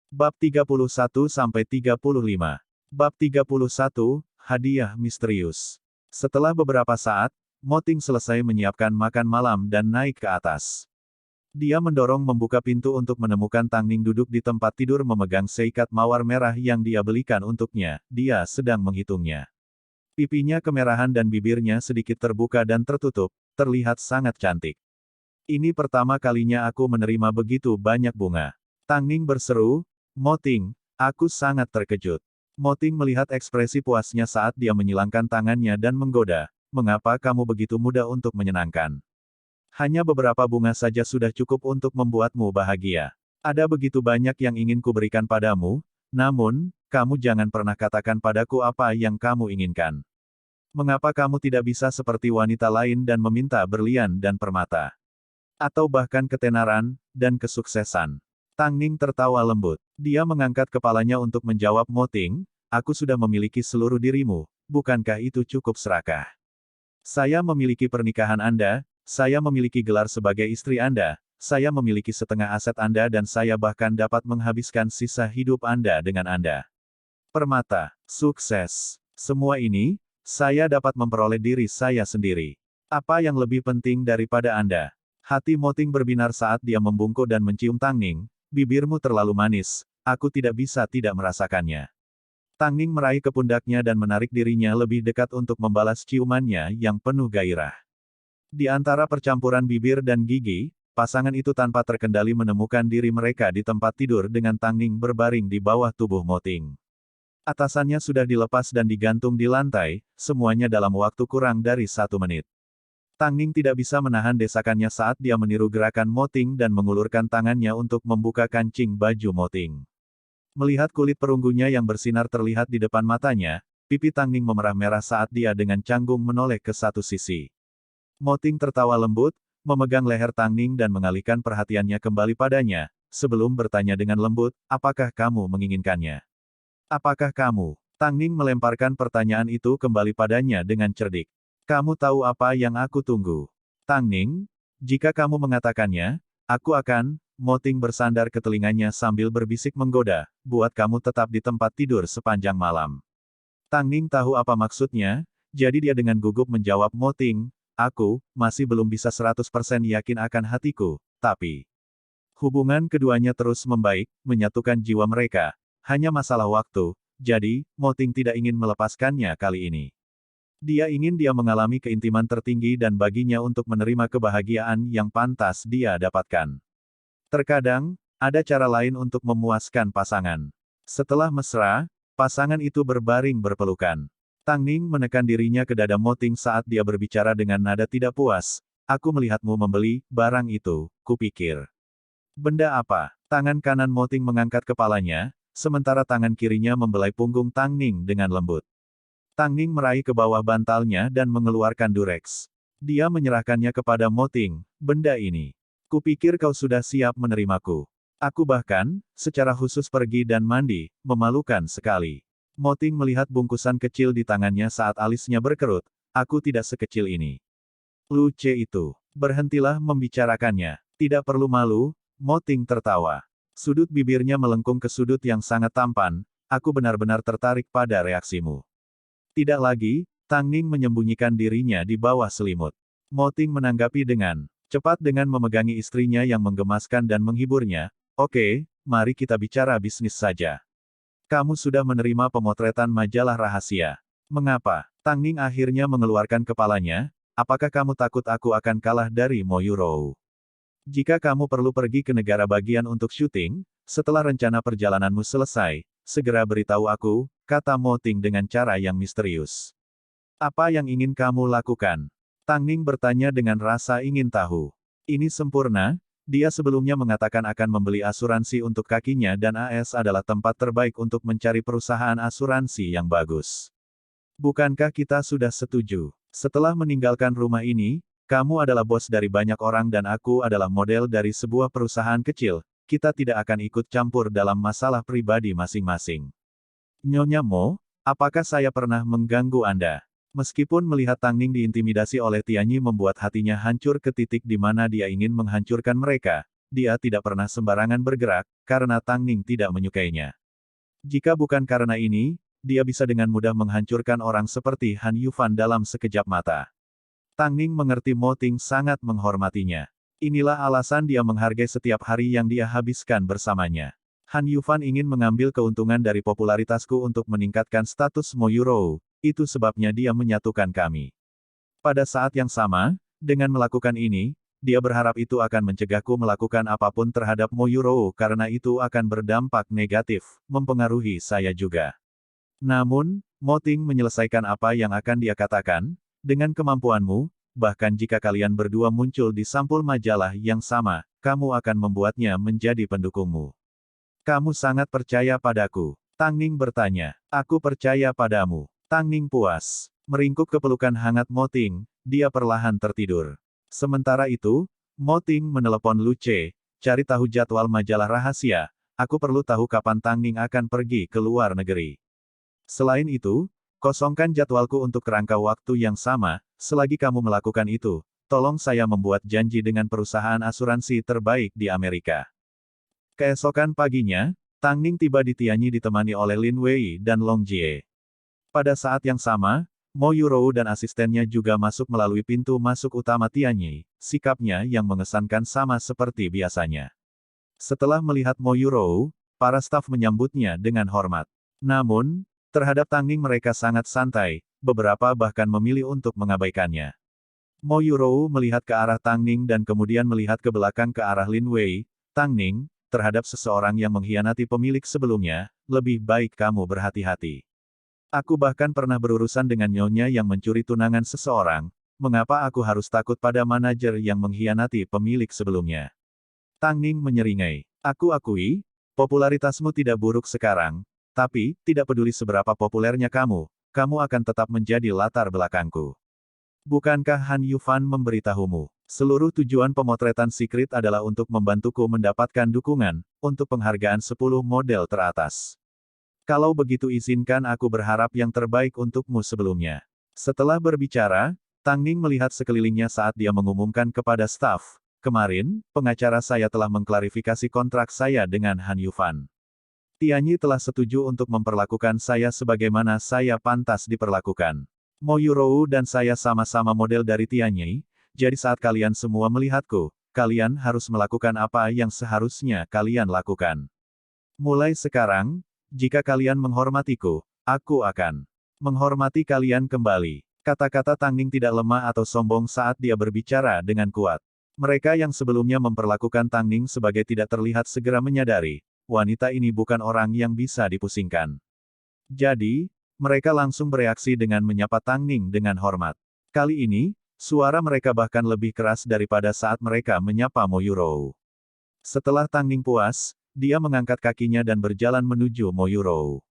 Bab 31-35. Bab 31, Hadiah Misterius. Setelah beberapa saat, Moting selesai menyiapkan makan malam dan naik ke atas. Dia mendorong membuka pintu untuk menemukan Tang Ning duduk di tempat tidur memegang seikat mawar merah yang dia belikan untuknya. Dia sedang menghitungnya. Pipinya kemerahan dan bibirnya sedikit terbuka dan tertutup, terlihat sangat cantik. Ini pertama kalinya aku menerima begitu banyak bunga. Tang Ning berseru, Moting, aku sangat terkejut. Moting melihat ekspresi puasnya saat dia menyilangkan tangannya dan menggoda. Mengapa kamu begitu mudah untuk menyenangkan? Hanya beberapa bunga saja sudah cukup untuk membuatmu bahagia. Ada begitu banyak yang ingin kuberikan padamu, namun, kamu jangan pernah katakan padaku apa yang kamu inginkan. Mengapa kamu tidak bisa seperti wanita lain dan meminta berlian dan permata? Atau bahkan ketenaran, dan kesuksesan? Tang Ning tertawa lembut. Dia mengangkat kepalanya untuk menjawab Moting, aku sudah memiliki seluruh dirimu, bukankah itu cukup serakah? Saya memiliki pernikahan Anda, saya memiliki gelar sebagai istri Anda, saya memiliki setengah aset Anda dan saya bahkan dapat menghabiskan sisa hidup Anda dengan Anda. Permata, sukses. Semua ini, saya dapat memperoleh diri saya sendiri. Apa yang lebih penting daripada Anda? Hati Moting berbinar saat dia membungkuk dan mencium Tang Ning, bibirmu terlalu manis, aku tidak bisa tidak merasakannya. Tang Ning meraih ke pundaknya dan menarik dirinya lebih dekat untuk membalas ciumannya yang penuh gairah. Di antara percampuran bibir dan gigi, pasangan itu tanpa terkendali menemukan diri mereka di tempat tidur dengan Tang Ning berbaring di bawah tubuh Moting. Atasannya sudah dilepas dan digantung di lantai, semuanya dalam waktu kurang dari 1 menit. Tang Ning tidak bisa menahan desakannya saat dia meniru gerakan Moting dan mengulurkan tangannya untuk membuka kancing baju Moting. Melihat kulit perunggunya yang bersinar terlihat di depan matanya, pipi Tang Ning memerah merah saat dia dengan canggung menoleh ke satu sisi. Moting tertawa lembut, memegang leher Tang Ning dan mengalihkan perhatiannya kembali padanya, sebelum bertanya dengan lembut, apakah kamu menginginkannya? Apakah kamu? Tang Ning melemparkan pertanyaan itu kembali padanya dengan cerdik. Kamu tahu apa yang aku tunggu? Tang Ning, jika kamu mengatakannya, aku akan... Moting bersandar ke telinganya sambil berbisik menggoda, buat kamu tetap di tempat tidur sepanjang malam. Tang Ning tahu apa maksudnya, jadi dia dengan gugup menjawab Moting, aku, masih belum bisa 100% yakin akan hatiku, tapi... Hubungan keduanya terus membaik, menyatukan jiwa mereka. Hanya masalah waktu, jadi, Moting tidak ingin melepaskannya kali ini. Dia ingin dia mengalami keintiman tertinggi dan baginya untuk menerima kebahagiaan yang pantas dia dapatkan. Terkadang, ada cara lain untuk memuaskan pasangan. Setelah mesra, pasangan itu berbaring berpelukan. Tang Ning menekan dirinya ke dada Moting saat dia berbicara dengan nada tidak puas. Aku melihatmu membeli barang itu, kupikir. Benda apa? Tangan kanan Moting mengangkat kepalanya, sementara tangan kirinya membelai punggung Tang Ning dengan lembut. Tang Ning meraih ke bawah bantalnya dan mengeluarkan durex. Dia menyerahkannya kepada Moting, benda ini. Kupikir kau sudah siap menerimaku. Aku bahkan, secara khusus pergi dan mandi, memalukan sekali. Moting melihat bungkusan kecil di tangannya saat alisnya berkerut, aku tidak sekecil ini. Lucu itu. Berhentilah membicarakannya. Tidak perlu malu, Moting tertawa. Sudut bibirnya melengkung ke sudut yang sangat tampan, aku benar-benar tertarik pada reaksimu. Tidak lagi, Tang Ning menyembunyikan dirinya di bawah selimut. Moting menanggapi dengan cepat dengan memegangi istrinya yang menggemaskan dan menghiburnya. Oke, mari kita bicara bisnis saja. Kamu sudah menerima pemotretan majalah rahasia. Mengapa? Tang Ning akhirnya mengeluarkan kepalanya. Apakah kamu takut aku akan kalah dari Mo Yurou? Jika kamu perlu pergi ke negara bagian untuk syuting, setelah rencana perjalananmu selesai, segera beritahu aku, kata Moting dengan cara yang misterius. Apa yang ingin kamu lakukan? Tang Ning bertanya dengan rasa ingin tahu. Ini sempurna, dia sebelumnya mengatakan akan membeli asuransi untuk kakinya dan AS adalah tempat terbaik untuk mencari perusahaan asuransi yang bagus. Bukankah kita sudah setuju? Setelah meninggalkan rumah ini, kamu adalah bos dari banyak orang dan aku adalah model dari sebuah perusahaan kecil, kita tidak akan ikut campur dalam masalah pribadi masing-masing. Nyonya Mo, apakah saya pernah mengganggu Anda? Meskipun melihat Tang Ning diintimidasi oleh Tianyi membuat hatinya hancur ke titik di mana dia ingin menghancurkan mereka, dia tidak pernah sembarangan bergerak, karena Tang Ning tidak menyukainya. Jika bukan karena ini, dia bisa dengan mudah menghancurkan orang seperti Han Yufan dalam sekejap mata. Tang Ning mengerti Mo Ting sangat menghormatinya. Inilah alasan dia menghargai setiap hari yang dia habiskan bersamanya. Han Yufan ingin mengambil keuntungan dari popularitasku untuk meningkatkan status Mo Yurou, itu sebabnya dia menyatukan kami. Pada saat yang sama, dengan melakukan ini, dia berharap itu akan mencegahku melakukan apapun terhadap Mo Yurou karena itu akan berdampak negatif, mempengaruhi saya juga. Namun, Mo Ting menyelesaikan apa yang akan dia katakan, dengan kemampuanmu, bahkan jika kalian berdua muncul di sampul majalah yang sama, kamu akan membuatnya menjadi pendukungmu. Kamu sangat percaya padaku? Tang Ning bertanya. Aku percaya padamu. Tang Ning puas. Meringkuk ke pelukan hangat Mo Ting, dia perlahan tertidur. Sementara itu, Mo Ting menelepon Lu Ce, cari tahu jadwal majalah rahasia, aku perlu tahu kapan Tang Ning akan pergi ke luar negeri. Selain itu, kosongkan jadwalku untuk kerangka waktu yang sama, selagi kamu melakukan itu, tolong saya membuat janji dengan perusahaan asuransi terbaik di Amerika. Keesokan paginya, Tang Ning tiba di Tianyi ditemani oleh Lin Wei dan Long Jie. Pada saat yang sama, Mo Yurou dan asistennya juga masuk melalui pintu masuk utama Tianyi, sikapnya yang mengesankan sama seperti biasanya. Setelah melihat Mo Yurou, para staf menyambutnya dengan hormat. Namun, terhadap Tang Ning mereka sangat santai, beberapa bahkan memilih untuk mengabaikannya. Mo Yurou melihat ke arah Tang Ning dan kemudian melihat ke belakang ke arah Lin Wei. Tang Ning, terhadap seseorang yang mengkhianati pemilik sebelumnya, lebih baik kamu berhati-hati. Aku bahkan pernah berurusan dengan nyonya yang mencuri tunangan seseorang, mengapa aku harus takut pada manajer yang mengkhianati pemilik sebelumnya? Tang Ning menyeringai. Aku akui, popularitasmu tidak buruk sekarang, tapi, tidak peduli seberapa populernya kamu, kamu akan tetap menjadi latar belakangku. Bukankah Han Yufan memberitahumu? Seluruh tujuan pemotretan Secret adalah untuk membantuku mendapatkan dukungan, untuk penghargaan 10 model teratas. Kalau begitu izinkan aku berharap yang terbaik untukmu sebelumnya. Setelah berbicara, Tang Ning melihat sekelilingnya saat dia mengumumkan kepada staf, kemarin, pengacara saya telah mengklarifikasi kontrak saya dengan Han Yufan. Tianyi telah setuju untuk memperlakukan saya sebagaimana saya pantas diperlakukan. Mo Yurou dan saya sama-sama model dari Tianyi, jadi saat kalian semua melihatku, kalian harus melakukan apa yang seharusnya kalian lakukan. Mulai sekarang, jika kalian menghormatiku, aku akan menghormati kalian kembali. Kata-kata Tang Ning tidak lemah atau sombong saat dia berbicara dengan kuat. Mereka yang sebelumnya memperlakukan Tang Ning sebagai tidak terlihat segera menyadari, wanita ini bukan orang yang bisa dipusingkan. Jadi, mereka langsung bereaksi dengan menyapa Tang Ning dengan hormat. Kali ini, suara mereka bahkan lebih keras daripada saat mereka menyapa Mo Yurou. Setelah Tang Ning puas, dia mengangkat kakinya dan berjalan menuju Mo Yurou.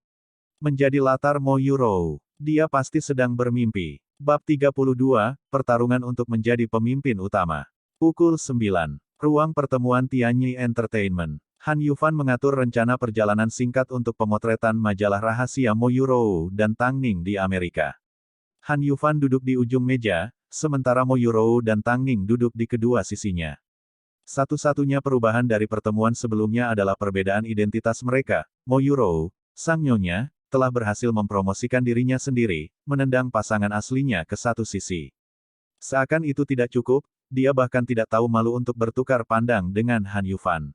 Menjadi latar Mo Yurou, dia pasti sedang bermimpi. Bab 32, Pertarungan untuk menjadi pemimpin utama. Pukul 9. Ruang pertemuan Tianyi Entertainment. Han Yufan mengatur rencana perjalanan singkat untuk pemotretan majalah rahasia Mo Yurou dan Tang Ning di Amerika. Han Yufan duduk di ujung meja, sementara Mo Yurou dan Tang Ning duduk di kedua sisinya. Satu-satunya perubahan dari pertemuan sebelumnya adalah perbedaan identitas mereka. Mo Yurou, sang nyonya, telah berhasil mempromosikan dirinya sendiri, menendang pasangan aslinya ke satu sisi. Seakan itu tidak cukup, dia bahkan tidak tahu malu untuk bertukar pandang dengan Han Yufan.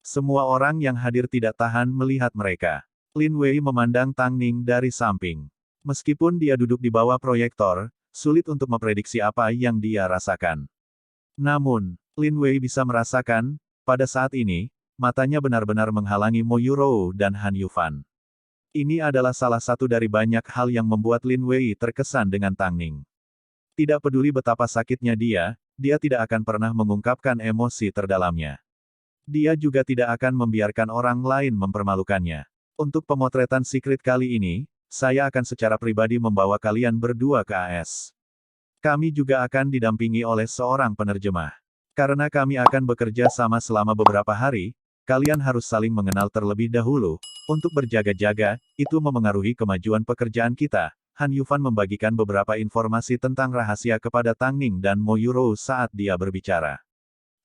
Semua orang yang hadir tidak tahan melihat mereka. Lin Wei memandang Tang Ning dari samping. Meskipun dia duduk di bawah proyektor, sulit untuk memprediksi apa yang dia rasakan. Namun, Lin Wei bisa merasakan, pada saat ini, matanya benar-benar menghalangi Mo Yurou dan Han Yufan. Ini adalah salah satu dari banyak hal yang membuat Lin Wei terkesan dengan Tang Ning. Tidak peduli betapa sakitnya dia tidak akan pernah mengungkapkan emosi terdalamnya. Dia juga tidak akan membiarkan orang lain mempermalukannya. Untuk pemotretan Secret kali ini, saya akan secara pribadi membawa kalian berdua ke AS. Kami juga akan didampingi oleh seorang penerjemah. Karena kami akan bekerja sama selama beberapa hari, kalian harus saling mengenal terlebih dahulu. Untuk berjaga-jaga, itu memengaruhi kemajuan pekerjaan kita. Han Yufan membagikan beberapa informasi tentang rahasia kepada Tang Ning dan Mo Yurou saat dia berbicara.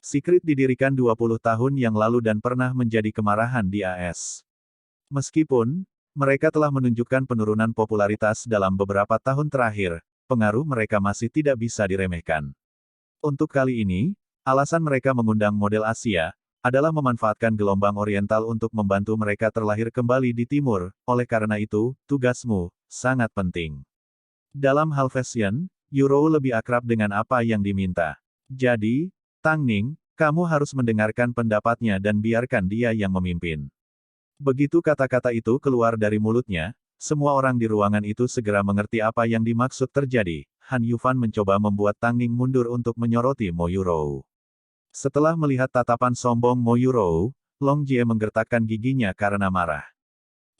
Secret didirikan 20 tahun yang lalu dan pernah menjadi kemarahan di AS. Meskipun, mereka telah menunjukkan penurunan popularitas dalam beberapa tahun terakhir, pengaruh mereka masih tidak bisa diremehkan. Untuk kali ini, alasan mereka mengundang model Asia, adalah memanfaatkan gelombang oriental untuk membantu mereka terlahir kembali di timur, oleh karena itu, tugasmu, sangat penting. Dalam hal fashion, Euro lebih akrab dengan apa yang diminta. Jadi, Tang Ning, kamu harus mendengarkan pendapatnya dan biarkan dia yang memimpin. Begitu kata-kata itu keluar dari mulutnya, semua orang di ruangan itu segera mengerti apa yang dimaksud terjadi. Han Yufan mencoba membuat Tang Ning mundur untuk menyoroti Mo Yurou. Setelah melihat tatapan sombong Mo Yurou, Long Jie menggertakkan giginya karena marah.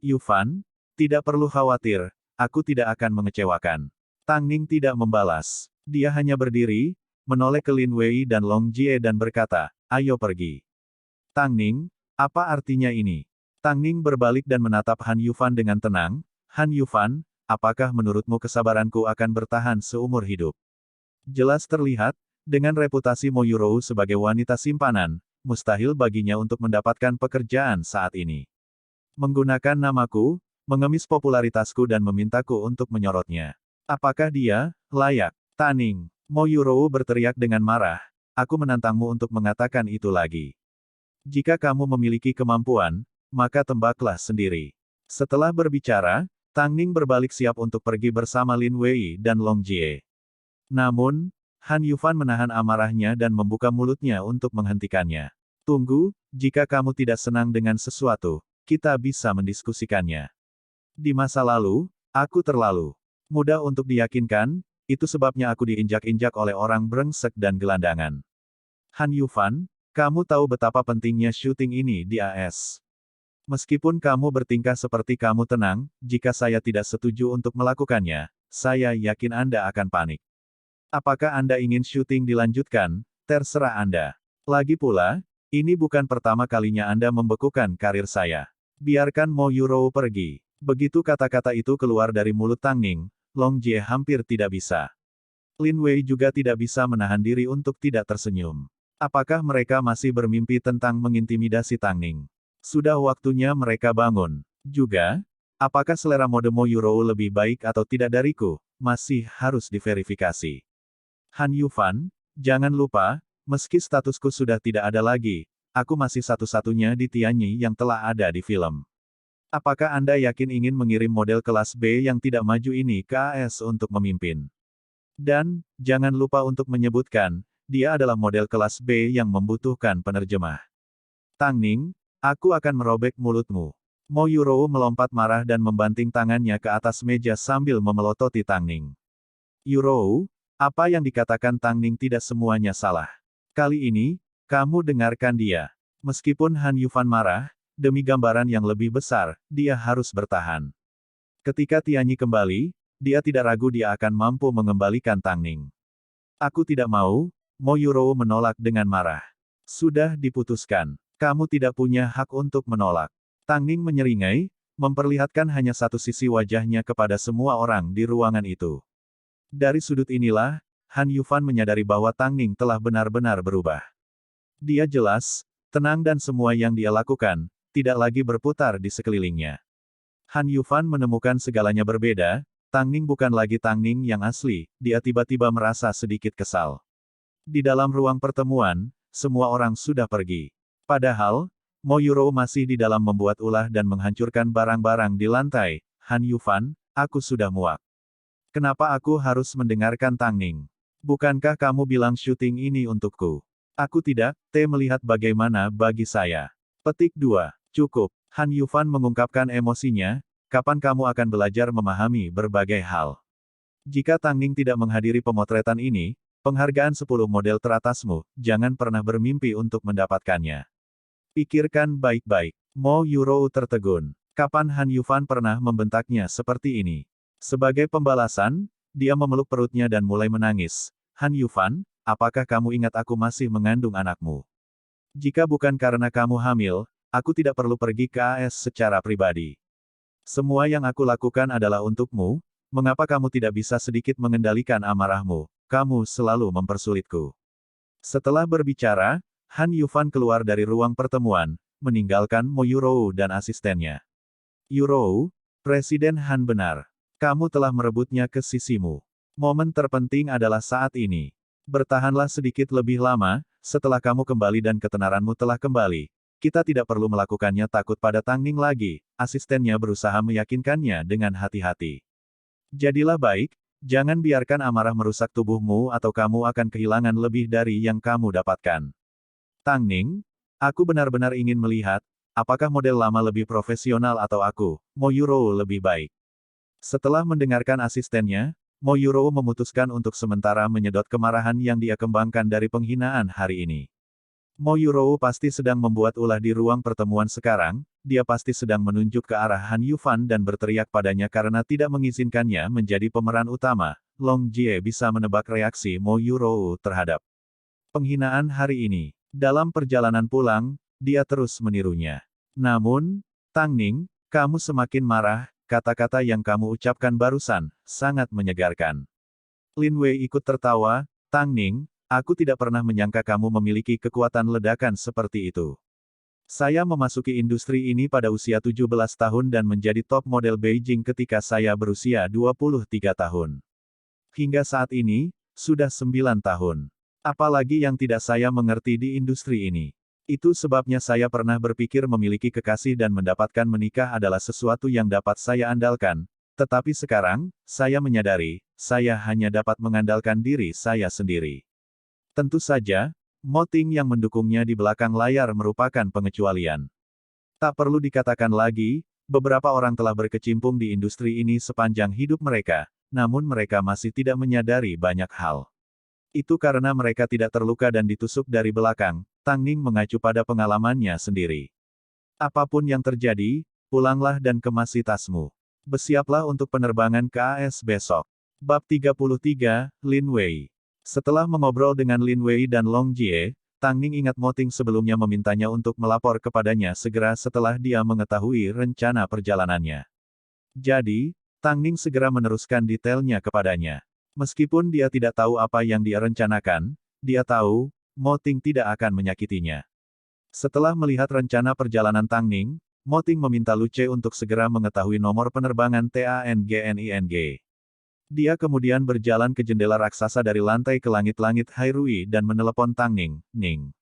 Yufan, tidak perlu khawatir, aku tidak akan mengecewakan. Tang Ning tidak membalas. Dia hanya berdiri, menoleh ke Lin Wei dan Long Jie dan berkata, ayo pergi. Tang Ning, apa artinya ini? Tang Ning berbalik dan menatap Han Yufan dengan tenang. Han Yufan, apakah menurutmu kesabaranku akan bertahan seumur hidup? Jelas terlihat, dengan reputasi Mo Yurou sebagai wanita simpanan, mustahil baginya untuk mendapatkan pekerjaan saat ini. Menggunakan namaku, mengemis popularitasku dan memintaku untuk menyorotnya. Apakah dia layak? Tang Ning. Mo Yurou berteriak dengan marah, aku menantangmu untuk mengatakan itu lagi. Jika kamu memiliki kemampuan, maka tembaklah sendiri. Setelah berbicara, Tang Ning berbalik siap untuk pergi bersama Lin Wei dan Long Jie. Namun, Han Yufan menahan amarahnya dan membuka mulutnya untuk menghentikannya. Tunggu, jika kamu tidak senang dengan sesuatu, kita bisa mendiskusikannya. Di masa lalu, aku terlalu mudah untuk diyakinkan, itu sebabnya aku diinjak-injak oleh orang brengsek dan gelandangan. Han Yufan, kamu tahu betapa pentingnya syuting ini di AS. Meskipun kamu bertingkah seperti kamu tenang, jika saya tidak setuju untuk melakukannya, saya yakin Anda akan panik. Apakah Anda ingin syuting dilanjutkan? Terserah Anda. Lagi pula, ini bukan pertama kalinya Anda membekukan karir saya. Biarkan Mo Yurou pergi. Begitu kata-kata itu keluar dari mulut Tang Ning, Long Jie hampir tidak bisa. Lin Wei juga tidak bisa menahan diri untuk tidak tersenyum. Apakah mereka masih bermimpi tentang mengintimidasi Tang Ning? Sudah waktunya mereka bangun. Juga, apakah selera mode Mo Yurou lebih baik atau tidak dariku, masih harus diverifikasi. Han Yufan, jangan lupa, meski statusku sudah tidak ada lagi, aku masih satu-satunya di Tianyi yang telah ada di film. Apakah Anda yakin ingin mengirim model kelas B yang tidak maju ini ke AS untuk memimpin? Dan, jangan lupa untuk menyebutkan, dia adalah model kelas B yang membutuhkan penerjemah. Tang Ning, aku akan merobek mulutmu. Mo Yurou melompat marah dan membanting tangannya ke atas meja sambil memelototi Tang Ning. Yurou, apa yang dikatakan Tang Ning tidak semuanya salah. Kali ini, kamu dengarkan dia. Meskipun Han Yufan marah, demi gambaran yang lebih besar, dia harus bertahan. Ketika Tianyi kembali, dia tidak ragu dia akan mampu mengembalikan Tang Ning. Aku tidak mau, Mo Yurou menolak dengan marah. Sudah diputuskan. Kamu tidak punya hak untuk menolak. Tang Ning menyeringai, memperlihatkan hanya satu sisi wajahnya kepada semua orang di ruangan itu. Dari sudut inilah, Han Yufan menyadari bahwa Tang Ning telah benar-benar berubah. Dia jelas, tenang dan semua yang dia lakukan, tidak lagi berputar di sekelilingnya. Han Yufan menemukan segalanya berbeda, Tang Ning bukan lagi Tang Ning yang asli, dia tiba-tiba merasa sedikit kesal. Di dalam ruang pertemuan, semua orang sudah pergi. Padahal, Mo Yurou masih di dalam membuat ulah dan menghancurkan barang-barang di lantai. Han Yufan, aku sudah muak. Kenapa aku harus mendengarkan Tang Ning? Bukankah kamu bilang syuting ini untukku? Aku tidak, melihat bagaimana bagi saya. Petik 2. Cukup. Han Yufan mengungkapkan emosinya, kapan kamu akan belajar memahami berbagai hal? Jika Tang Ning tidak menghadiri pemotretan ini, penghargaan 10 model teratasmu, jangan pernah bermimpi untuk mendapatkannya. Pikirkan baik-baik. Mo Yurou tertegun. Kapan Han Yufan pernah membentaknya seperti ini? Sebagai pembalasan, dia memeluk perutnya dan mulai menangis. Han Yufan, apakah kamu ingat aku masih mengandung anakmu? Jika bukan karena kamu hamil, aku tidak perlu pergi ke AS secara pribadi. Semua yang aku lakukan adalah untukmu, mengapa kamu tidak bisa sedikit mengendalikan amarahmu? Kamu selalu mempersulitku. Setelah berbicara, Han Yufan keluar dari ruang pertemuan, meninggalkan Mo Yurou dan asistennya. Yurou, Presiden Han benar. Kamu telah merebutnya ke sisimu. Momen terpenting adalah saat ini. Bertahanlah sedikit lebih lama, setelah kamu kembali dan ketenaranmu telah kembali. Kita tidak perlu melakukannya takut pada Tang Ning lagi, asistennya berusaha meyakinkannya dengan hati-hati. Jadilah baik, jangan biarkan amarah merusak tubuhmu atau kamu akan kehilangan lebih dari yang kamu dapatkan. Tang Ning, aku benar-benar ingin melihat, apakah model lama lebih profesional atau aku, Mo Yurou lebih baik. Setelah mendengarkan asistennya, Mo Yurou memutuskan untuk sementara menyedot kemarahan yang dia kembangkan dari penghinaan hari ini. Mo Yurou pasti sedang membuat ulah di ruang pertemuan sekarang, dia pasti sedang menunjuk ke arah Han Yufan dan berteriak padanya karena tidak mengizinkannya menjadi pemeran utama. Long Jie bisa menebak reaksi Mo Yurou terhadap penghinaan hari ini. Dalam perjalanan pulang, dia terus menirunya. Namun, Tang Ning, kamu semakin marah, kata-kata yang kamu ucapkan barusan, sangat menyegarkan. Lin Wei ikut tertawa, Tang Ning, aku tidak pernah menyangka kamu memiliki kekuatan ledakan seperti itu. Saya memasuki industri ini pada usia 17 tahun dan menjadi top model Beijing ketika saya berusia 23 tahun. Hingga saat ini, sudah 9 tahun. Apalagi yang tidak saya mengerti di industri ini. Itu sebabnya saya pernah berpikir memiliki kekasih dan mendapatkan menikah adalah sesuatu yang dapat saya andalkan. Tetapi sekarang, saya menyadari, saya hanya dapat mengandalkan diri saya sendiri. Tentu saja, Mo Ting yang mendukungnya di belakang layar merupakan pengecualian. Tak perlu dikatakan lagi, beberapa orang telah berkecimpung di industri ini sepanjang hidup mereka, namun mereka masih tidak menyadari banyak hal. Itu karena mereka tidak terluka dan ditusuk dari belakang. Tang Ning mengacu pada pengalamannya sendiri. Apapun yang terjadi, pulanglah dan kemasi tasmu. Bersiaplah untuk penerbangan ke AS besok. Bab 33, Lin Wei. Setelah mengobrol dengan Lin Wei dan Long Jie, Tang Ning ingat Mo Ting sebelumnya memintanya untuk melapor kepadanya segera setelah dia mengetahui rencana perjalanannya. Jadi, Tang Ning segera meneruskan detailnya kepadanya. Meskipun dia tidak tahu apa yang dia rencanakan, dia tahu, Mo Ting tidak akan menyakitinya. Setelah melihat rencana perjalanan Tang Ning, Mo Ting meminta Lu Ce untuk segera mengetahui nomor penerbangan TANGNING. Dia kemudian berjalan ke jendela raksasa dari lantai ke langit-langit Hairui dan menelepon Tang Ning. Ning.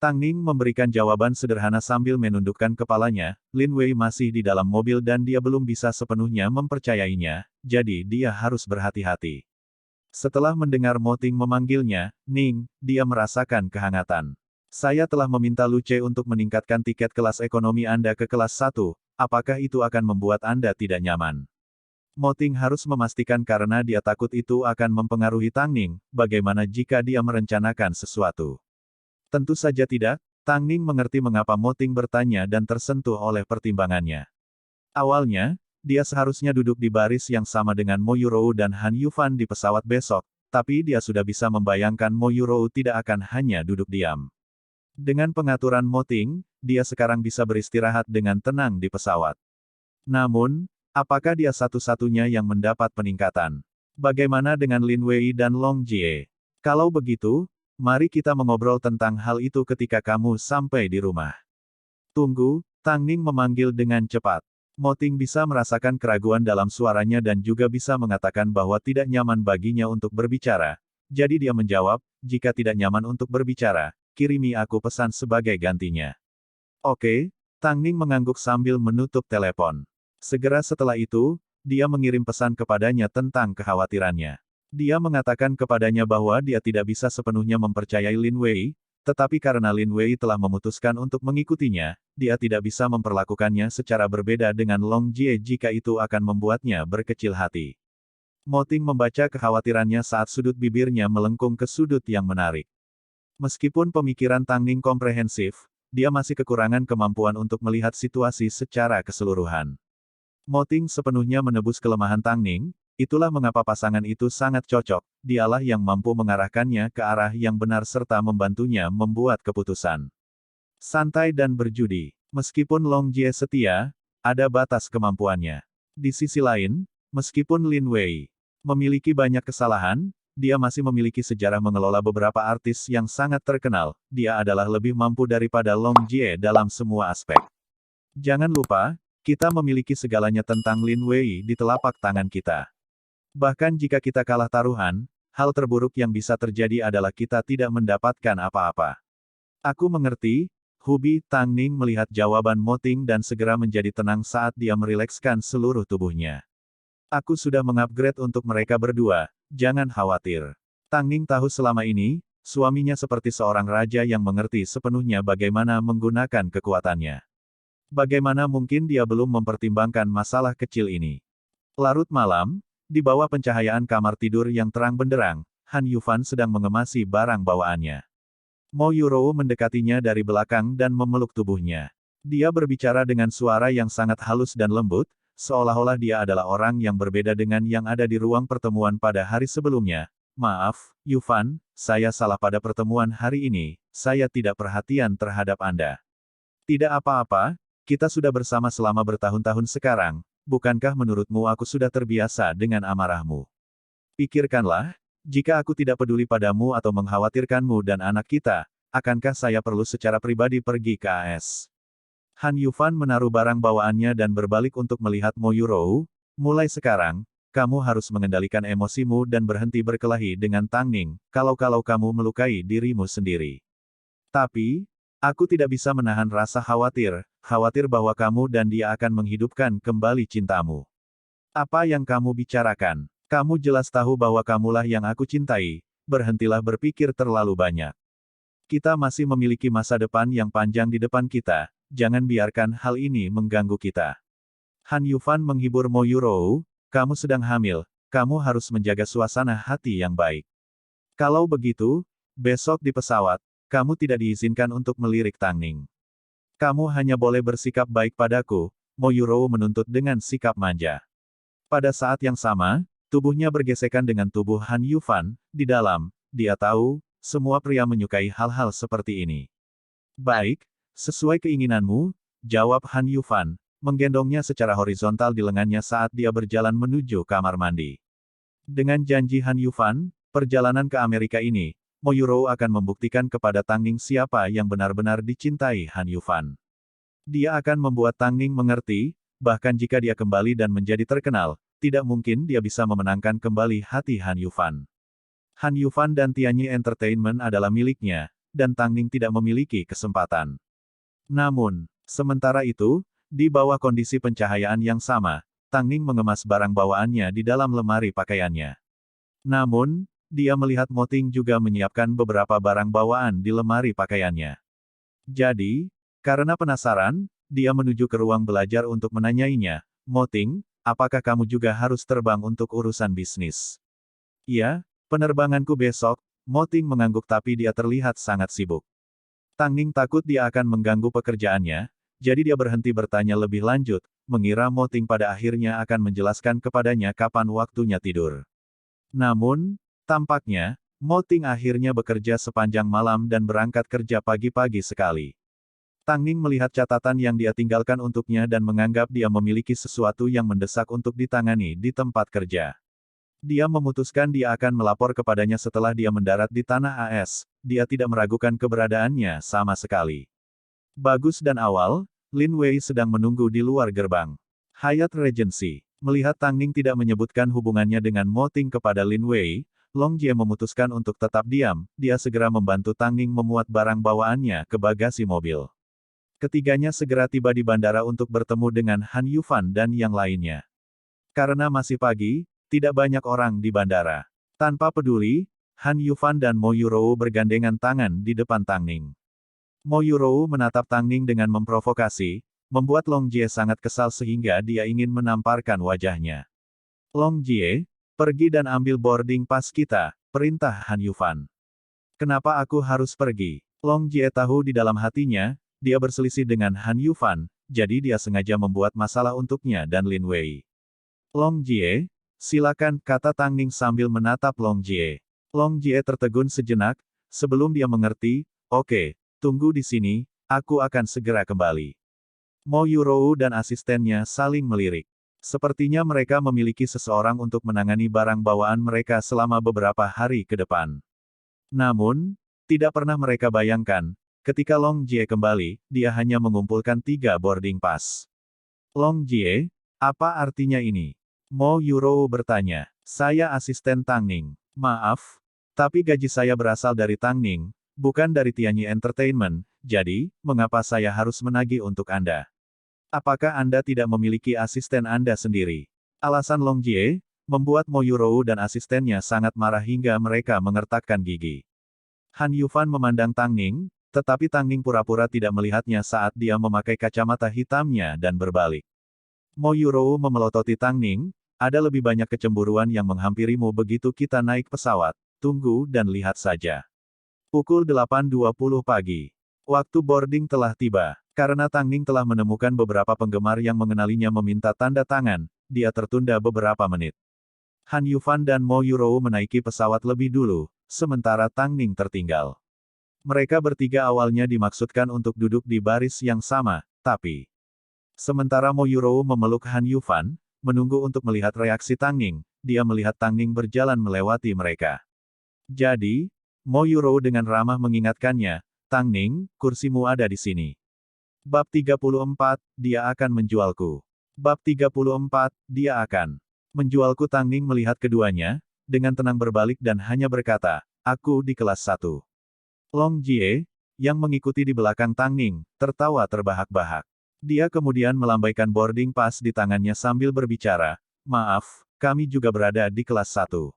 Tang Ning memberikan jawaban sederhana sambil menundukkan kepalanya, Lin Wei masih di dalam mobil dan dia belum bisa sepenuhnya mempercayainya, jadi dia harus berhati-hati. Setelah mendengar Mo Ting memanggilnya, Ning, dia merasakan kehangatan. Saya telah meminta Lu Ce untuk meningkatkan tiket kelas ekonomi Anda ke kelas 1, apakah itu akan membuat Anda tidak nyaman? Mo Ting harus memastikan karena dia takut itu akan mempengaruhi Tang Ning, bagaimana jika dia merencanakan sesuatu. Tentu saja tidak, Tang Ning mengerti mengapa Mo Ting bertanya dan tersentuh oleh pertimbangannya. Awalnya, dia seharusnya duduk di baris yang sama dengan Mo Yurou dan Han Yufan di pesawat besok, tapi dia sudah bisa membayangkan Mo Yurou tidak akan hanya duduk diam. Dengan pengaturan Mo Ting, dia sekarang bisa beristirahat dengan tenang di pesawat. Namun, apakah dia satu-satunya yang mendapat peningkatan? Bagaimana dengan Lin Wei dan Long Jie? Kalau begitu, mari kita mengobrol tentang hal itu ketika kamu sampai di rumah. Tunggu, Tang Ning memanggil dengan cepat. Mo Ting bisa merasakan keraguan dalam suaranya dan juga bisa mengatakan bahwa tidak nyaman baginya untuk berbicara. Jadi dia menjawab, jika tidak nyaman untuk berbicara, kirimi aku pesan sebagai gantinya. Oke, Tang Ning mengangguk sambil menutup telepon. Segera setelah itu, dia mengirim pesan kepadanya tentang kekhawatirannya. Dia mengatakan kepadanya bahwa dia tidak bisa sepenuhnya mempercayai Lin Wei, tetapi karena Lin Wei telah memutuskan untuk mengikutinya, dia tidak bisa memperlakukannya secara berbeda dengan Long Jie jika itu akan membuatnya berkecil hati. Mo Ting membaca kekhawatirannya saat sudut bibirnya melengkung ke sudut yang menarik. Meskipun pemikiran Tang Ning komprehensif, dia masih kekurangan kemampuan untuk melihat situasi secara keseluruhan. Mo Ting sepenuhnya menebus kelemahan Tang Ning. Itulah mengapa pasangan itu sangat cocok, dialah yang mampu mengarahkannya ke arah yang benar serta membantunya membuat keputusan. Santai dan berjudi. Meskipun Long Jie setia, ada batas kemampuannya. Di sisi lain, meskipun Lin Wei memiliki banyak kesalahan, dia masih memiliki sejarah mengelola beberapa artis yang sangat terkenal, dia adalah lebih mampu daripada Long Jie dalam semua aspek. Jangan lupa, kita memiliki segalanya tentang Lin Wei di telapak tangan kita. Bahkan jika kita kalah taruhan, hal terburuk yang bisa terjadi adalah kita tidak mendapatkan apa-apa. Aku mengerti, Hubi Tang Ning melihat jawaban Mo Ting dan segera menjadi tenang saat dia merilekskan seluruh tubuhnya. Aku sudah mengupgrade untuk mereka berdua, jangan khawatir. Tang Ning tahu selama ini, suaminya seperti seorang raja yang mengerti sepenuhnya bagaimana menggunakan kekuatannya. Bagaimana mungkin dia belum mempertimbangkan masalah kecil ini? Larut malam, di bawah pencahayaan kamar tidur yang terang benderang, Han Yufan sedang mengemasi barang bawaannya. Mo Yurou mendekatinya dari belakang dan memeluk tubuhnya. Dia berbicara dengan suara yang sangat halus dan lembut, seolah-olah dia adalah orang yang berbeda dengan yang ada di ruang pertemuan pada hari sebelumnya. Maaf, Yufan, saya salah pada pertemuan hari ini, saya tidak perhatian terhadap Anda. Tidak apa-apa, kita sudah bersama selama bertahun-tahun sekarang, bukankah menurutmu aku sudah terbiasa dengan amarahmu? Pikirkanlah, jika aku tidak peduli padamu atau mengkhawatirkanmu dan anak kita, akankah saya perlu secara pribadi pergi ke AS? Han Yufan menaruh barang bawaannya dan berbalik untuk melihat Mo Yurou. Mulai sekarang, kamu harus mengendalikan emosimu dan berhenti berkelahi dengan Tang Ning, kalau-kalau kamu melukai dirimu sendiri. Tapi, aku tidak bisa menahan rasa khawatir bahwa kamu dan dia akan menghidupkan kembali cintamu. Apa yang kamu bicarakan? Kamu jelas tahu bahwa kamulah yang aku cintai, berhentilah berpikir terlalu banyak. Kita masih memiliki masa depan yang panjang di depan kita, jangan biarkan hal ini mengganggu kita. Han Yufan menghibur Mo Yurou, kamu sedang hamil, kamu harus menjaga suasana hati yang baik. Kalau begitu, besok di pesawat, kamu tidak diizinkan untuk melirik Tang Ning. Kamu hanya boleh bersikap baik padaku, Mo Yurou menuntut dengan sikap manja. Pada saat yang sama, tubuhnya bergesekan dengan tubuh Han Yufan, di dalam, dia tahu, semua pria menyukai hal-hal seperti ini. Baik, sesuai keinginanmu, jawab Han Yufan, menggendongnya secara horizontal di lengannya saat dia berjalan menuju kamar mandi. Dengan janji Han Yufan, perjalanan ke Amerika ini, Mo Yurou akan membuktikan kepada Tang Ning siapa yang benar-benar dicintai Han Yufan. Dia akan membuat Tang Ning mengerti, bahkan jika dia kembali dan menjadi terkenal, tidak mungkin dia bisa memenangkan kembali hati Han Yufan. Han Yufan dan Tianyi Entertainment adalah miliknya, dan Tang Ning tidak memiliki kesempatan. Namun, sementara itu, di bawah kondisi pencahayaan yang sama, Tang Ning mengemas barang bawaannya di dalam lemari pakaiannya. Namun, dia melihat Mo Ting juga menyiapkan beberapa barang bawaan di lemari pakaiannya. Jadi, karena penasaran, dia menuju ke ruang belajar untuk menanyainya, Mo Ting, apakah kamu juga harus terbang untuk urusan bisnis? Iya, penerbanganku besok. Mo Ting mengangguk tapi dia terlihat sangat sibuk. Tang Ning takut dia akan mengganggu pekerjaannya, jadi dia berhenti bertanya lebih lanjut, mengira Mo Ting pada akhirnya akan menjelaskan kepadanya kapan waktunya tidur. Namun, tampaknya, Mo Ting akhirnya bekerja sepanjang malam dan berangkat kerja pagi-pagi sekali. Tang Ning melihat catatan yang dia tinggalkan untuknya dan menganggap dia memiliki sesuatu yang mendesak untuk ditangani di tempat kerja. Dia memutuskan dia akan melapor kepadanya setelah dia mendarat di tanah AS, dia tidak meragukan keberadaannya sama sekali. Bagus dan awal, Lin Wei sedang menunggu di luar gerbang Hyatt Regency. Melihat Tang Ning tidak menyebutkan hubungannya dengan Mo Ting kepada Lin Wei, Long Jie memutuskan untuk tetap diam, dia segera membantu Tang Ning memuat barang bawaannya ke bagasi mobil. Ketiganya segera tiba di bandara untuk bertemu dengan Han Yufan dan yang lainnya. Karena masih pagi, tidak banyak orang di bandara. Tanpa peduli, Han Yufan dan Mo Yurou bergandengan tangan di depan Tang Ning. Mo Yurou menatap Tang Ning dengan memprovokasi, membuat Long Jie sangat kesal sehingga dia ingin menamparkan wajahnya. Long Jie, pergi dan ambil boarding pass kita, perintah Han Yufan. Kenapa aku harus pergi? Long Jie tahu di dalam hatinya, dia berselisih dengan Han Yufan, jadi dia sengaja membuat masalah untuknya dan Lin Wei. Long Jie, silakan, kata Tang Ning sambil menatap Long Jie. Long Jie tertegun sejenak, sebelum dia mengerti, oke, tunggu di sini, aku akan segera kembali. Mo Yurou dan asistennya saling melirik. Sepertinya mereka memiliki seseorang untuk menangani barang bawaan mereka selama beberapa hari ke depan. Namun, tidak pernah mereka bayangkan, ketika Long Jie kembali, dia hanya mengumpulkan 3 boarding pass. Long Jie, apa artinya ini? Mo Yurou bertanya. Saya asisten Tang Ning. Maaf, tapi gaji saya berasal dari Tang Ning, bukan dari Tianyi Entertainment, jadi, mengapa saya harus menagih untuk Anda? Apakah Anda tidak memiliki asisten Anda sendiri? Alasan Long Jie, membuat Mo Yurou dan asistennya sangat marah hingga mereka mengertakkan gigi. Han Yufan memandang Tang Ning, tetapi Tang Ning pura-pura tidak melihatnya saat dia memakai kacamata hitamnya dan berbalik. Mo Yurou memelototi Tang Ning, ada lebih banyak kecemburuan yang menghampirimu begitu kita naik pesawat, tunggu dan lihat saja. Pukul 8.20 pagi. Waktu boarding telah tiba. Karena Tang Ning telah menemukan beberapa penggemar yang mengenalinya meminta tanda tangan, dia tertunda beberapa menit. Han Yufan dan Mo Yurou menaiki pesawat lebih dulu, sementara Tang Ning tertinggal. Mereka bertiga awalnya dimaksudkan untuk duduk di baris yang sama, tapi... Sementara Mo Yurou memeluk Han Yufan, menunggu untuk melihat reaksi Tang Ning, dia melihat Tang Ning berjalan melewati mereka. Jadi, Mo Yurou dengan ramah mengingatkannya, Tang Ning, kursimu ada di sini. Bab 34, dia akan menjualku. Bab 34, dia akan menjualku. Tang Ning melihat keduanya, dengan tenang berbalik dan hanya berkata, aku di kelas 1. Long Jie, yang mengikuti di belakang Tang Ning, tertawa terbahak-bahak. Dia kemudian melambaikan boarding pass di tangannya sambil berbicara, maaf, kami juga berada di kelas 1.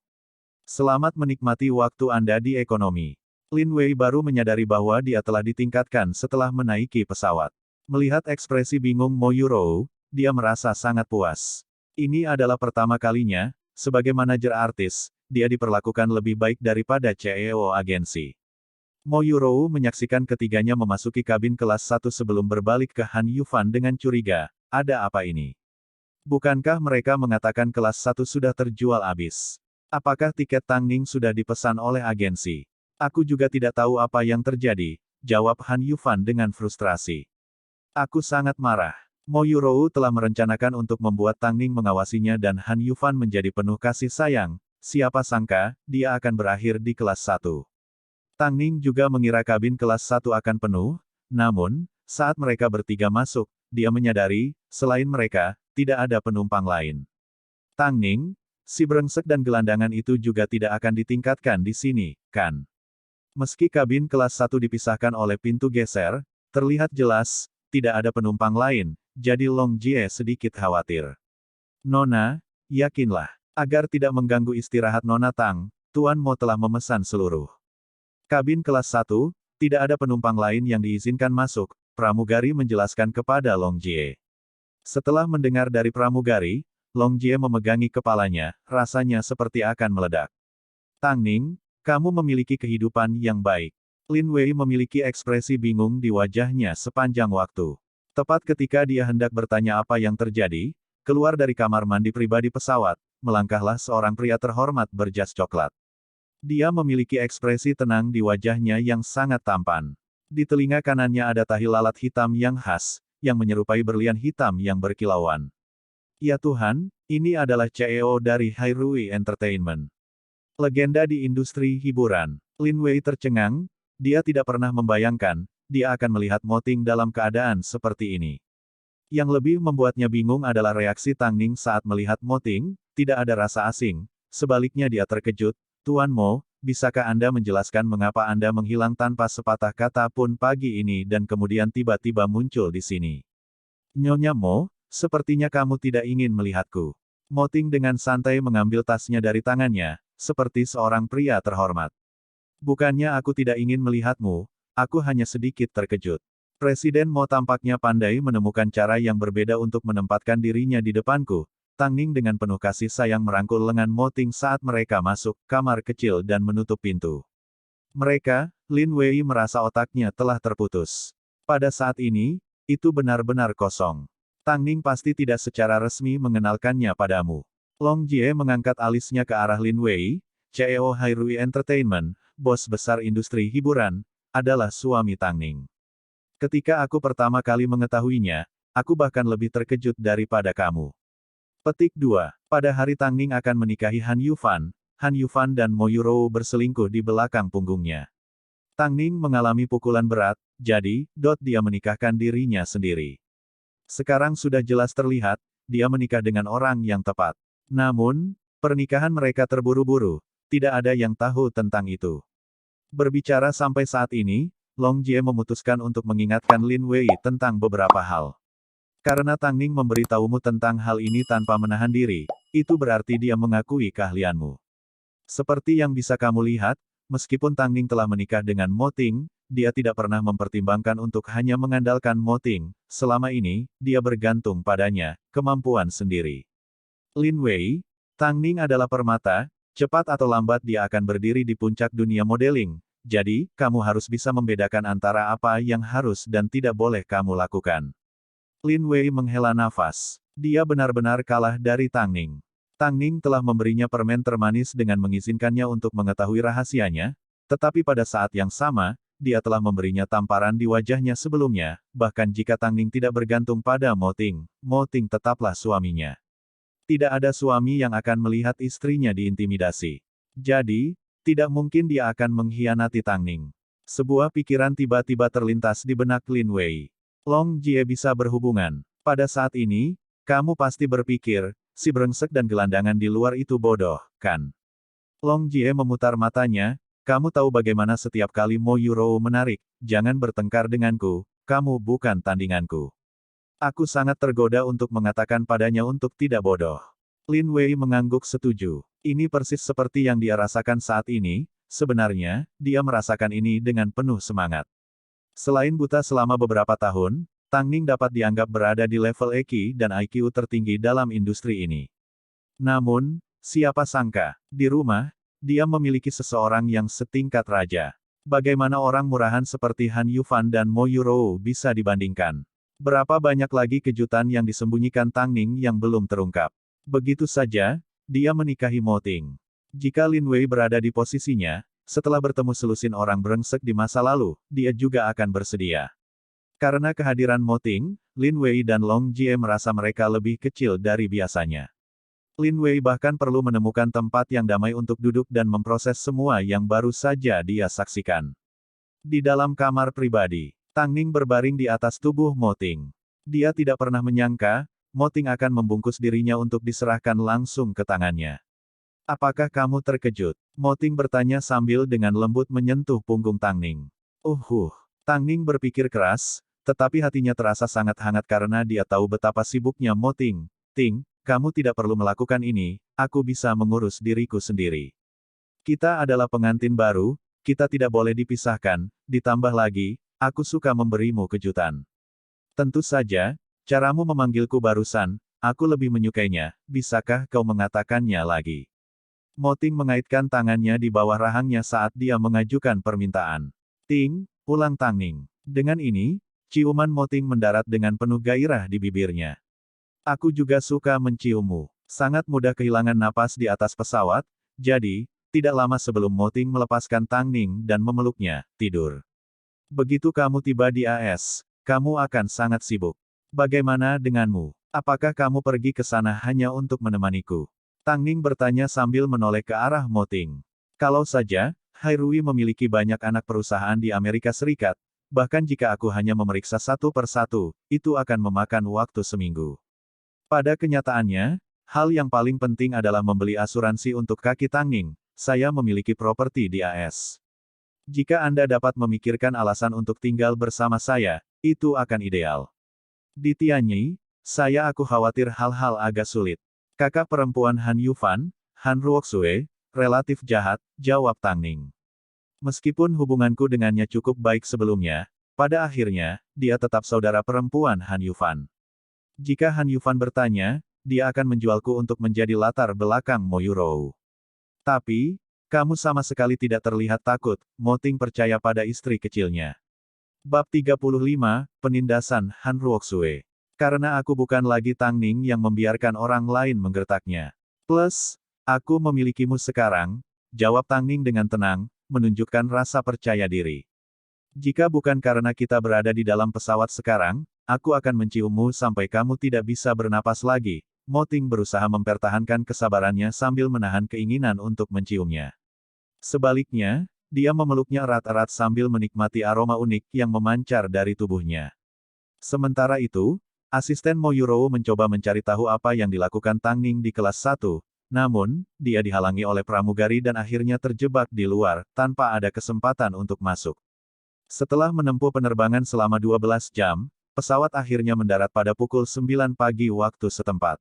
Selamat menikmati waktu Anda di ekonomi. Lin Wei baru menyadari bahwa dia telah ditingkatkan setelah menaiki pesawat. Melihat ekspresi bingung Mo Yurou, dia merasa sangat puas. Ini adalah pertama kalinya, sebagai manajer artis, dia diperlakukan lebih baik daripada CEO agensi. Mo Yurou menyaksikan ketiganya memasuki kabin kelas 1 sebelum berbalik ke Han Yufan dengan curiga, ada apa ini? Bukankah mereka mengatakan kelas 1 sudah terjual habis? Apakah tiket Tang Ning sudah dipesan oleh agensi? Aku juga tidak tahu apa yang terjadi, jawab Han Yufan dengan frustrasi. Aku sangat marah. Mo Yurou telah merencanakan untuk membuat Tang Ning mengawasinya dan Han Yufan menjadi penuh kasih sayang, siapa sangka, dia akan berakhir di kelas 1. Tang Ning juga mengira kabin kelas 1 akan penuh, namun, saat mereka bertiga masuk, dia menyadari, selain mereka, tidak ada penumpang lain. Tang Ning, si brengsek dan gelandangan itu juga tidak akan ditingkatkan di sini, kan? Meski kabin kelas 1 dipisahkan oleh pintu geser, terlihat jelas, tidak ada penumpang lain, jadi Long Jie sedikit khawatir. Nona, yakinlah, agar tidak mengganggu istirahat Nona Tang, Tuan Mo telah memesan seluruh kabin kelas 1, tidak ada penumpang lain yang diizinkan masuk, pramugari menjelaskan kepada Long Jie. Setelah mendengar dari pramugari, Long Jie memegangi kepalanya, rasanya seperti akan meledak. Tang Ning, kamu memiliki kehidupan yang baik. Lin Wei memiliki ekspresi bingung di wajahnya sepanjang waktu. Tepat ketika dia hendak bertanya apa yang terjadi, keluar dari kamar mandi pribadi pesawat, melangkahlah seorang pria terhormat berjas coklat. Dia memiliki ekspresi tenang di wajahnya yang sangat tampan. Di telinga kanannya ada tahi lalat hitam yang khas, yang menyerupai berlian hitam yang berkilauan. Ya Tuhan, ini adalah CEO dari Hairui Entertainment. Legenda di industri hiburan. Lin Wei tercengang, dia tidak pernah membayangkan, dia akan melihat Mo Ting dalam keadaan seperti ini. Yang lebih membuatnya bingung adalah reaksi Tang Ning saat melihat Mo Ting, tidak ada rasa asing, sebaliknya dia terkejut. Tuan Mo, bisakah Anda menjelaskan mengapa Anda menghilang tanpa sepatah kata pun pagi ini dan kemudian tiba-tiba muncul di sini? Nyonya Mo, sepertinya kamu tidak ingin melihatku. Mo Ting dengan santai mengambil tasnya dari tangannya, seperti seorang pria terhormat. Bukannya aku tidak ingin melihatmu, aku hanya sedikit terkejut. Presiden Mo tampaknya pandai menemukan cara yang berbeda untuk menempatkan dirinya di depanku. Tang Ning dengan penuh kasih sayang merangkul lengan Mo Ting saat mereka masuk kamar kecil dan menutup pintu. Mereka, Lin Wei merasa otaknya telah terputus. Pada saat ini, itu benar-benar kosong. Tang Ning pasti tidak secara resmi mengenalkannya padamu. Long Jie mengangkat alisnya ke arah Lin Wei, CEO Hairui Entertainment, bos besar industri hiburan, adalah suami Tang Ning. Ketika aku pertama kali mengetahuinya, aku bahkan lebih terkejut daripada kamu. Petik 2. Pada hari Tang Ning akan menikahi Han Yufan dan Mo Yurou berselingkuh di belakang punggungnya. Tang Ning mengalami pukulan berat, jadi, dia menikahkan dirinya sendiri. Sekarang sudah jelas terlihat, dia menikah dengan orang yang tepat. Namun, pernikahan mereka terburu-buru, tidak ada yang tahu tentang itu. Berbicara sampai saat ini, Long Jie memutuskan untuk mengingatkan Lin Wei tentang beberapa hal. Karena Tang Ning memberitahumu tentang hal ini tanpa menahan diri, itu berarti dia mengakui keahlianmu. Seperti yang bisa kamu lihat, meskipun Tang Ning telah menikah dengan Mo Ting, dia tidak pernah mempertimbangkan untuk hanya mengandalkan Mo Ting. Selama ini, dia bergantung padanya, kemampuan sendiri. Lin Wei, Tang Ning adalah permata, cepat atau lambat dia akan berdiri di puncak dunia modeling. Jadi, kamu harus bisa membedakan antara apa yang harus dan tidak boleh kamu lakukan. Lin Wei menghela nafas. Dia benar-benar kalah dari Tang Ning. Tang Ning telah memberinya permen termanis dengan mengizinkannya untuk mengetahui rahasianya, tetapi pada saat yang sama, dia telah memberinya tamparan di wajahnya sebelumnya, bahkan jika Tang Ning tidak bergantung pada Mo Ting tetaplah suaminya. Tidak ada suami yang akan melihat istrinya diintimidasi. Jadi, tidak mungkin dia akan mengkhianati Tang Ning. Sebuah pikiran tiba-tiba terlintas di benak Lin Wei. Long Jie bisa berhubungan. Pada saat ini, kamu pasti berpikir, si brengsek dan gelandangan di luar itu bodoh, kan? Long Jie memutar matanya, kamu tahu bagaimana setiap kali Mo Yurou menarik, jangan bertengkar denganku, kamu bukan tandinganku. Aku sangat tergoda untuk mengatakan padanya untuk tidak bodoh. Lin Wei mengangguk setuju. Ini persis seperti yang dia rasakan saat ini, sebenarnya, dia merasakan ini dengan penuh semangat. Selain buta selama beberapa tahun, Tang Ning dapat dianggap berada di level EQ dan IQ tertinggi dalam industri ini. Namun, siapa sangka, di rumah, dia memiliki seseorang yang setingkat raja. Bagaimana orang murahan seperti Han Yufan dan Mo Yurou bisa dibandingkan? Berapa banyak lagi kejutan yang disembunyikan Tang Ning yang belum terungkap? Begitu saja, dia menikahi Mo Ting. Jika Lin Wei berada di posisinya, setelah bertemu selusin orang brengsek di masa lalu, dia juga akan bersedia. Karena kehadiran Mo Ting, Lin Wei dan Long Jie merasa mereka lebih kecil dari biasanya. Lin Wei bahkan perlu menemukan tempat yang damai untuk duduk dan memproses semua yang baru saja dia saksikan. Di dalam kamar pribadi, Tang Ning berbaring di atas tubuh Mo Ting. Dia tidak pernah menyangka, Mo Ting akan membungkus dirinya untuk diserahkan langsung ke tangannya. Apakah kamu terkejut? Mo Ting bertanya sambil dengan lembut menyentuh punggung Tang Ning. Tang Ning berpikir keras, tetapi hatinya terasa sangat hangat karena dia tahu betapa sibuknya Mo Ting. Ting, kamu tidak perlu melakukan ini, aku bisa mengurus diriku sendiri. Kita adalah pengantin baru, kita tidak boleh dipisahkan, ditambah lagi, aku suka memberimu kejutan. Tentu saja, caramu memanggilku barusan, aku lebih menyukainya, bisakah kau mengatakannya lagi? Mo Ting mengaitkan tangannya di bawah rahangnya saat dia mengajukan permintaan. Ting, ulang Tang Ning. Dengan ini, ciuman Mo Ting mendarat dengan penuh gairah di bibirnya. Aku juga suka menciummu. Sangat mudah kehilangan napas di atas pesawat, jadi, tidak lama sebelum Mo Ting melepaskan Tang Ning dan memeluknya, tidur. Begitu kamu tiba di AS, kamu akan sangat sibuk. Bagaimana denganmu? Apakah kamu pergi ke sana hanya untuk menemaniku? Tang Ning bertanya sambil menoleh ke arah Mo Ting. Kalau saja, Hai Rui memiliki banyak anak perusahaan di Amerika Serikat, bahkan jika aku hanya memeriksa satu persatu, itu akan memakan waktu seminggu. Pada kenyataannya, hal yang paling penting adalah membeli asuransi untuk kaki Tang Ning. Saya memiliki properti di AS. Jika Anda dapat memikirkan alasan untuk tinggal bersama saya, itu akan ideal. Di Tianyi, aku khawatir hal-hal agak sulit. Kakak perempuan Han Yufan, Han Ruoxue, relatif jahat, jawab Tang Ning. Meskipun hubunganku dengannya cukup baik sebelumnya, pada akhirnya, dia tetap saudara perempuan Han Yufan. Jika Han Yufan bertanya, dia akan menjualku untuk menjadi latar belakang Mo Yurou. Tapi, kamu sama sekali tidak terlihat takut, Mo Ting percaya pada istri kecilnya. Bab 35, Penindasan Han Ruoxue. Karena aku bukan lagi Tang Ning yang membiarkan orang lain menggertaknya. Plus, aku memilikimu sekarang, jawab Tang Ning dengan tenang, menunjukkan rasa percaya diri. Jika bukan karena kita berada di dalam pesawat sekarang, aku akan menciummu sampai kamu tidak bisa bernapas lagi, Mo Ting berusaha mempertahankan kesabarannya sambil menahan keinginan untuk menciumnya. Sebaliknya, dia memeluknya erat-erat sambil menikmati aroma unik yang memancar dari tubuhnya. Sementara itu, asisten Mo Yurou mencoba mencari tahu apa yang dilakukan Tang Ning di kelas 1, namun, dia dihalangi oleh pramugari dan akhirnya terjebak di luar, tanpa ada kesempatan untuk masuk. Setelah menempuh penerbangan selama 12 jam, pesawat akhirnya mendarat pada pukul 9 pagi waktu setempat.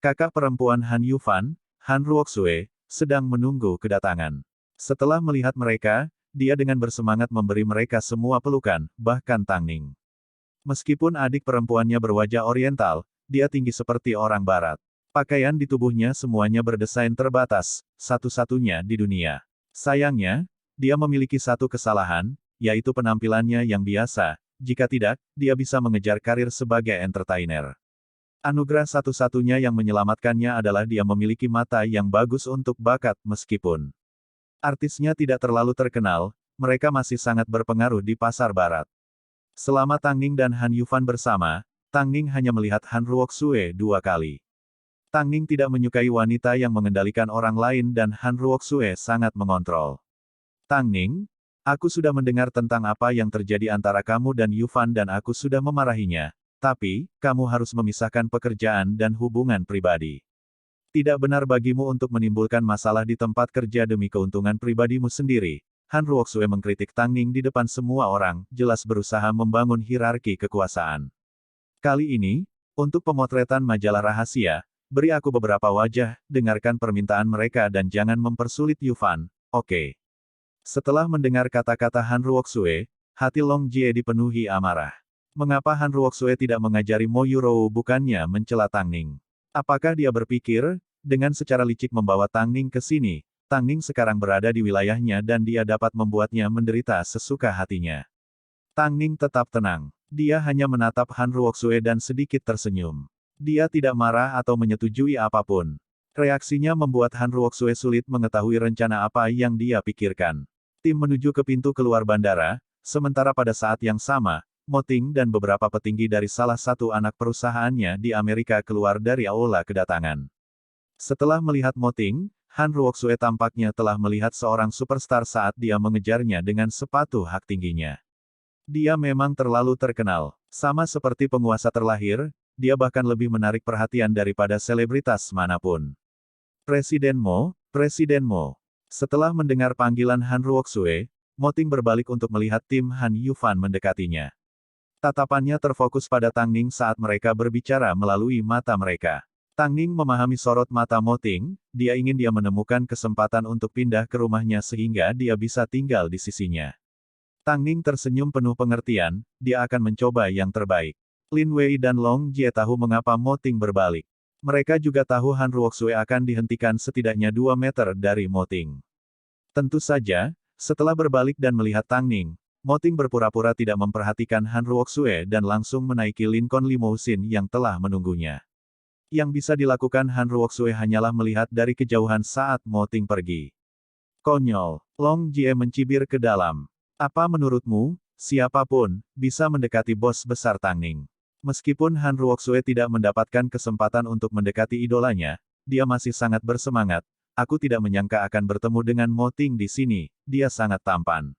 Kakak perempuan Han Yufan, Han Ruoxue, sedang menunggu kedatangan. Setelah melihat mereka, dia dengan bersemangat memberi mereka semua pelukan, bahkan Tang Ning. Meskipun adik perempuannya berwajah oriental, dia tinggi seperti orang barat. Pakaian di tubuhnya semuanya berdesain terbatas, satu-satunya di dunia. Sayangnya, dia memiliki satu kesalahan, yaitu penampilannya yang biasa. Jika tidak, dia bisa mengejar karir sebagai entertainer. Anugerah satu-satunya yang menyelamatkannya adalah dia memiliki mata yang bagus untuk bakat meskipun artisnya tidak terlalu terkenal, mereka masih sangat berpengaruh di pasar barat. Selama Tang Ning dan Han Yufan bersama, Tang Ning hanya melihat Han Ruoxue 2 kali. Tang Ning tidak menyukai wanita yang mengendalikan orang lain dan Han Ruoxue sangat mengontrol. Tang Ning, aku sudah mendengar tentang apa yang terjadi antara kamu dan Yufan dan aku sudah memarahinya. Tapi, kamu harus memisahkan pekerjaan dan hubungan pribadi. Tidak benar bagimu untuk menimbulkan masalah di tempat kerja demi keuntungan pribadimu sendiri. Han Ruoxue mengkritik Tang Ning di depan semua orang, jelas berusaha membangun hierarki kekuasaan. Kali ini, untuk pemotretan majalah rahasia, beri aku beberapa wajah, dengarkan permintaan mereka dan jangan mempersulit Yufan, oke? Setelah mendengar kata-kata Han Ruoxue, hati Long Jie dipenuhi amarah. Mengapa Han Ruoxue tidak mengajari Mo Yurou bukannya mencela Tang Ning? Apakah dia berpikir, dengan secara licik membawa Tang Ning ke sini, Tang Ning sekarang berada di wilayahnya dan dia dapat membuatnya menderita sesuka hatinya? Tang Ning tetap tenang. Dia hanya menatap Han Ruoxue dan sedikit tersenyum. Dia tidak marah atau menyetujui apapun. Reaksinya membuat Han Ruoxue sulit mengetahui rencana apa yang dia pikirkan. Tim menuju ke pintu keluar bandara, sementara pada saat yang sama, Mo Ting dan beberapa petinggi dari salah satu anak perusahaannya di Amerika keluar dari aula kedatangan. Setelah melihat Mo Ting, Han Ruoxue tampaknya telah melihat seorang superstar saat dia mengejarnya dengan sepatu hak tingginya. Dia memang terlalu terkenal. Sama seperti penguasa terlahir, dia bahkan lebih menarik perhatian daripada selebritas manapun. Presiden Mo, Presiden Mo. Setelah mendengar panggilan Han Ruoxue, Mo Ting berbalik untuk melihat tim Han Yufan mendekatinya. Tatapannya terfokus pada Tang Ning saat mereka berbicara melalui mata mereka. Tang Ning memahami sorot mata Mo Ting, dia ingin dia menemukan kesempatan untuk pindah ke rumahnya sehingga dia bisa tinggal di sisinya. Tang Ning tersenyum penuh pengertian, dia akan mencoba yang terbaik. Lin Wei dan Long Jie tahu mengapa Mo Ting berbalik. Mereka juga tahu Han Ruoxue akan dihentikan setidaknya 2 meter dari Mo Ting. Tentu saja, setelah berbalik dan melihat Tang Ning, Mo Ting berpura-pura tidak memperhatikan Han Ruoxue dan langsung menaiki Lincoln Limousine yang telah menunggunya. Yang bisa dilakukan Han Ruoxue hanyalah melihat dari kejauhan saat Mo Ting pergi. Konyol, Long Jie mencibir ke dalam. Apa menurutmu, siapapun, bisa mendekati bos besar Tang Ning? Meskipun Han Ruoxue tidak mendapatkan kesempatan untuk mendekati idolanya, dia masih sangat bersemangat. Aku tidak menyangka akan bertemu dengan Mo Ting di sini, dia sangat tampan.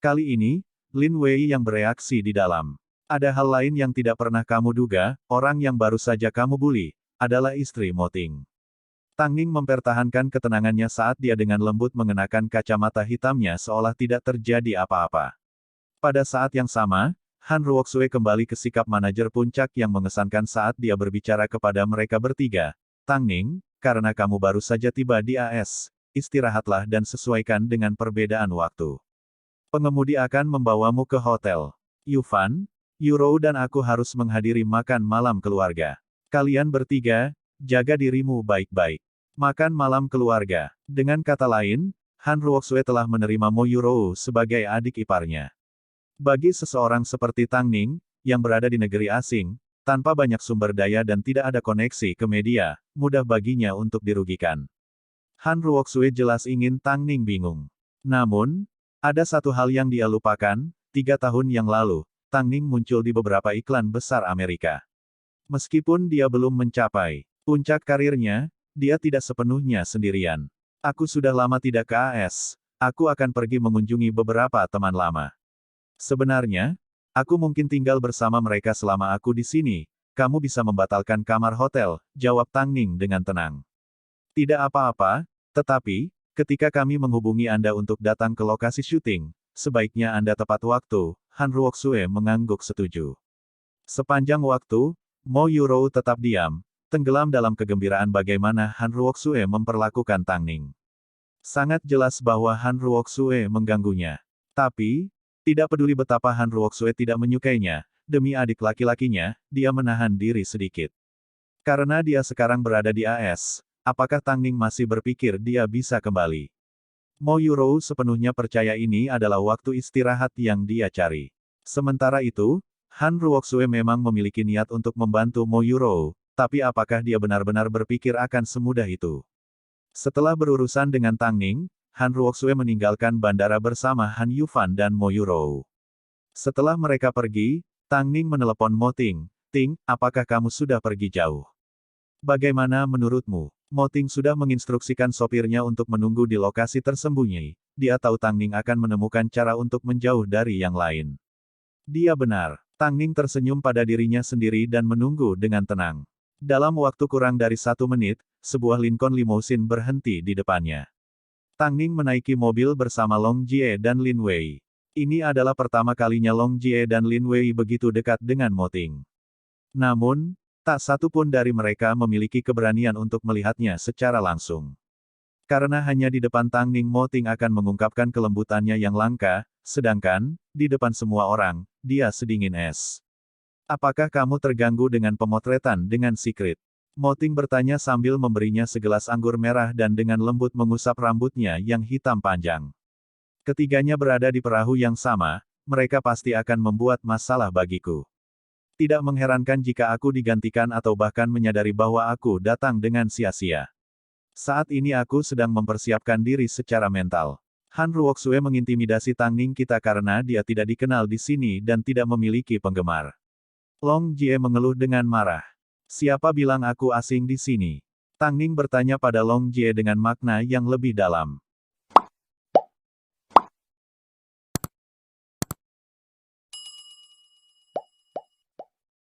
Kali ini, Lin Wei yang bereaksi di dalam. Ada hal lain yang tidak pernah kamu duga, orang yang baru saja kamu bully, adalah istri Mo Ting. Tang Ning mempertahankan ketenangannya saat dia dengan lembut mengenakan kacamata hitamnya seolah tidak terjadi apa-apa. Pada saat yang sama, Han Ruoxue kembali ke sikap manajer puncak yang mengesankan saat dia berbicara kepada mereka bertiga. Tang Ning, karena kamu baru saja tiba di AS, istirahatlah dan sesuaikan dengan perbedaan waktu. Pengemudi akan membawamu ke hotel. Yufan, Yurou dan aku harus menghadiri makan malam keluarga. Kalian bertiga, jaga dirimu baik-baik. Makan malam keluarga. Dengan kata lain, Han Ruoxue telah menerima Mo Yurou sebagai adik iparnya. Bagi seseorang seperti Tang Ning, yang berada di negeri asing, tanpa banyak sumber daya dan tidak ada koneksi ke media, mudah baginya untuk dirugikan. Han Ruoxue jelas ingin Tang Ning bingung. Namun, ada satu hal yang dia lupakan, 3 tahun yang lalu, Tang Ning muncul di beberapa iklan besar Amerika. Meskipun dia belum mencapai Puncak karirnya, dia tidak sepenuhnya sendirian. Aku sudah lama tidak ke AS. Aku akan pergi mengunjungi beberapa teman lama. Sebenarnya, aku mungkin tinggal bersama mereka selama aku di sini. Kamu bisa membatalkan kamar hotel, jawab Tang Ning dengan tenang. Tidak apa-apa, tetapi, ketika kami menghubungi Anda untuk datang ke lokasi syuting, sebaiknya Anda tepat waktu, Han Ruoxue mengangguk setuju. Sepanjang waktu, Mo Yurou tetap diam, tenggelam dalam kegembiraan bagaimana Han Ruoxue memperlakukan Tang Ning. Sangat jelas bahwa Han Ruoxue mengganggunya. Tapi, tidak peduli betapa Han Ruoxue tidak menyukainya, demi adik laki-lakinya, dia menahan diri sedikit. Karena dia sekarang berada di AS, apakah Tang Ning masih berpikir dia bisa kembali? Mo Yurou sepenuhnya percaya ini adalah waktu istirahat yang dia cari. Sementara itu, Han Ruoxue memang memiliki niat untuk membantu Mo Yurou, tapi apakah dia benar-benar berpikir akan semudah itu? Setelah berurusan dengan Tang Ning, Han Ruoxue meninggalkan bandara bersama Han Yufan dan Mo Yurou. Setelah mereka pergi, Tang Ning menelepon Mo Ting. Ting, apakah kamu sudah pergi jauh? Bagaimana menurutmu? Mo Ting sudah menginstruksikan sopirnya untuk menunggu di lokasi tersembunyi. Dia tahu Tang Ning akan menemukan cara untuk menjauh dari yang lain. Dia benar. Tang Ning tersenyum pada dirinya sendiri dan menunggu dengan tenang. Dalam waktu kurang dari 1 menit, sebuah Lincoln Limousine berhenti di depannya. Tang Ning menaiki mobil bersama Long Jie dan Lin Wei. Ini adalah pertama kalinya Long Jie dan Lin Wei begitu dekat dengan Mo Ting. Namun, tak satu pun dari mereka memiliki keberanian untuk melihatnya secara langsung. Karena hanya di depan Tang Ning Mo Ting akan mengungkapkan kelembutannya yang langka, sedangkan, di depan semua orang, dia sedingin es. Apakah kamu terganggu dengan pemotretan dengan Secret? Mo Ting bertanya sambil memberinya segelas anggur merah dan dengan lembut mengusap rambutnya yang hitam panjang. Ketiganya berada di perahu yang sama, mereka pasti akan membuat masalah bagiku. Tidak mengherankan jika aku digantikan atau bahkan menyadari bahwa aku datang dengan sia-sia. Saat ini aku sedang mempersiapkan diri secara mental. Han Ruoxue mengintimidasi Tang Ning kita karena dia tidak dikenal di sini dan tidak memiliki penggemar. Long Jie mengeluh dengan marah. Siapa bilang aku asing di sini? Tang Ning bertanya pada Long Jie dengan makna yang lebih dalam.